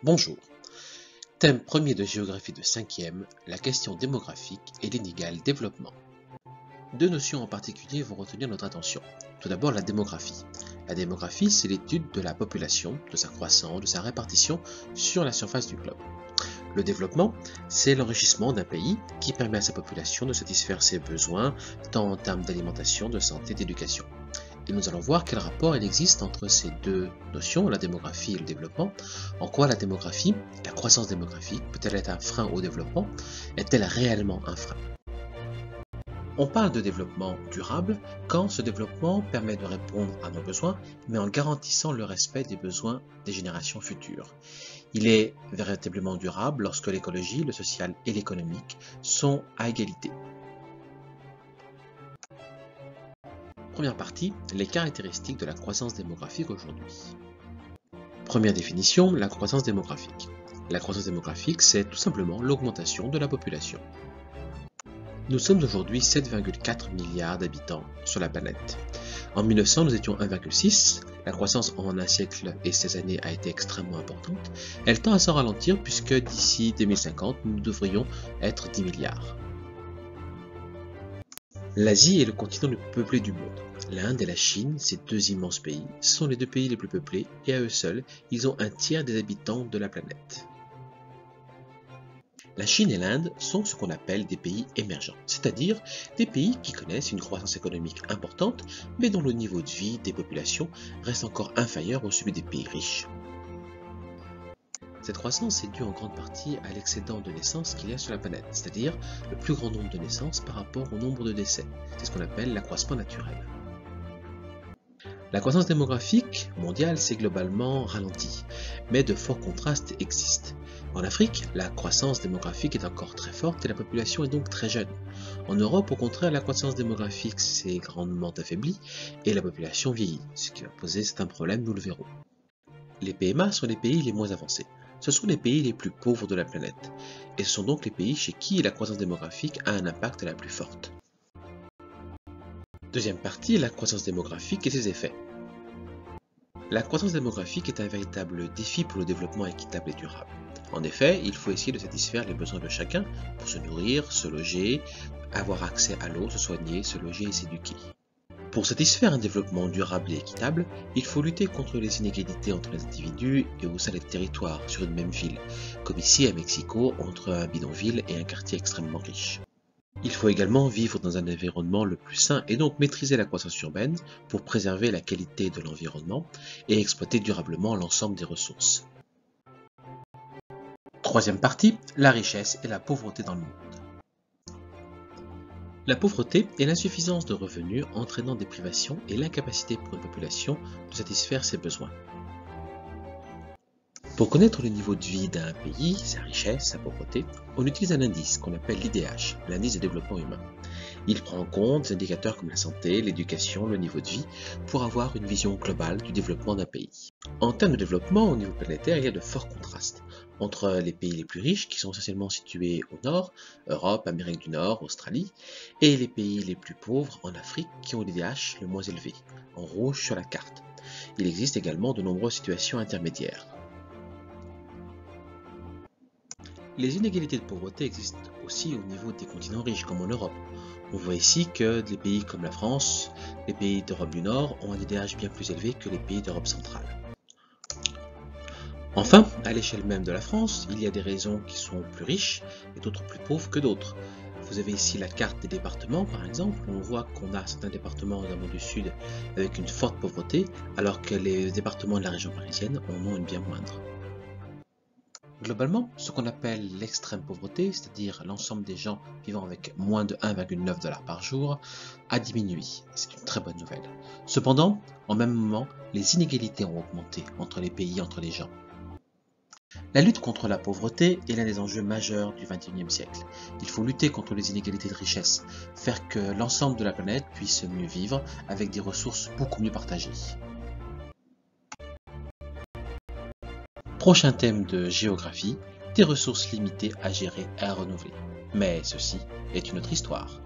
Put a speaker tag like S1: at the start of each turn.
S1: Bonjour. Thème premier de géographie de 5e, la question démographique et l'inégal développement. Deux notions en particulier vont retenir notre attention. Tout d'abord, la démographie. La démographie, c'est l'étude de la population, de sa croissance, de sa répartition sur la surface du globe. Le développement, c'est l'enrichissement d'un pays qui permet à sa population de satisfaire ses besoins, tant en termes d'alimentation, de santé, d'éducation. Et nous allons voir quel rapport il existe entre ces deux notions, la démographie et le développement. En quoi la démographie, la croissance démographique, peut-elle être un frein au développement? Est-elle réellement un frein? On parle de développement durable quand ce développement permet de répondre à nos besoins, mais en garantissant le respect des besoins des générations futures. Il est véritablement durable lorsque l'écologie, le social et l'économique sont à égalité. Première partie, les caractéristiques de la croissance démographique aujourd'hui. Première définition, la croissance démographique. La croissance démographique, c'est tout simplement l'augmentation de la population. Nous sommes aujourd'hui 7,4 milliards d'habitants sur la planète. En 1900, nous étions 1,6. La croissance en un siècle et 16 années a été extrêmement importante. Elle tend à s'en ralentir puisque d'ici 2050, nous devrions être 10 milliards. L'Asie est le continent le plus peuplé du monde. L'Inde et la Chine, ces deux immenses pays, sont les deux pays les plus peuplés et à eux seuls, ils ont un tiers des habitants de la planète. La Chine et l'Inde sont ce qu'on appelle des pays émergents, c'est-à-dire des pays qui connaissent une croissance économique importante, mais dont le niveau de vie des populations reste encore inférieur au celui des pays riches. Cette croissance est due en grande partie à l'excédent de naissances qu'il y a sur la planète, c'est-à-dire le plus grand nombre de naissances par rapport au nombre de décès. C'est ce qu'on appelle l'accroissement naturel. La croissance démographique mondiale s'est globalement ralentie, mais de forts contrastes existent. En Afrique, la croissance démographique est encore très forte et la population est donc très jeune. En Europe, au contraire, la croissance démographique s'est grandement affaiblie et la population vieillit, ce qui va poser certains problèmes, nous le verrons. Les PMA sont les pays les moins avancés. Ce sont les pays les plus pauvres de la planète, et ce sont donc les pays chez qui la croissance démographique a un impact la plus forte. Deuxième partie, la croissance démographique et ses effets. La croissance démographique est un véritable défi pour le développement équitable et durable. En effet, il faut essayer de satisfaire les besoins de chacun pour se nourrir, se loger, avoir accès à l'eau, se soigner, se loger et s'éduquer. Pour satisfaire un développement durable et équitable, il faut lutter contre les inégalités entre les individus et au sein des territoires sur une même ville, comme ici à Mexico entre un bidonville et un quartier extrêmement riche. Il faut également vivre dans un environnement le plus sain et donc maîtriser la croissance urbaine pour préserver la qualité de l'environnement et exploiter durablement l'ensemble des ressources. Troisième partie, la richesse et la pauvreté dans le monde. La pauvreté est l'insuffisance de revenus entraînant des privations et l'incapacité pour une population de satisfaire ses besoins. Pour connaître le niveau de vie d'un pays, sa richesse, sa pauvreté, on utilise un indice qu'on appelle l'IDH, l'indice de développement humain. Il prend en compte des indicateurs comme la santé, l'éducation, le niveau de vie, pour avoir une vision globale du développement d'un pays. En termes de développement, au niveau planétaire, il y a de forts contrastes entre les pays les plus riches, qui sont essentiellement situés au nord, Europe, Amérique du Nord, Australie, et les pays les plus pauvres en Afrique, qui ont l'IDH le moins élevé, en rouge sur la carte. Il existe également de nombreuses situations intermédiaires. Les inégalités de pauvreté existent aussi au niveau des continents riches, comme en Europe. On voit ici que les pays comme la France, les pays d'Europe du Nord ont un IDH bien plus élevé que les pays d'Europe centrale. Enfin, à l'échelle même de la France, il y a des régions qui sont plus riches et d'autres plus pauvres que d'autres. Vous avez ici la carte des départements, par exemple, où on voit qu'on a certains départements, notamment du sud, avec une forte pauvreté, alors que les départements de la région parisienne en ont une bien moindre. Globalement, ce qu'on appelle l'extrême pauvreté, c'est-à-dire l'ensemble des gens vivant avec moins de 1,9 $ par jour, a diminué. C'est une très bonne nouvelle. Cependant, en même moment, les inégalités ont augmenté entre les pays, entre les gens. La lutte contre la pauvreté est l'un des enjeux majeurs du XXIe siècle. Il faut lutter contre les inégalités de richesse, faire que l'ensemble de la planète puisse mieux vivre avec des ressources beaucoup mieux partagées. Prochain thème de géographie, des ressources limitées à gérer et à renouveler. Mais ceci est une autre histoire.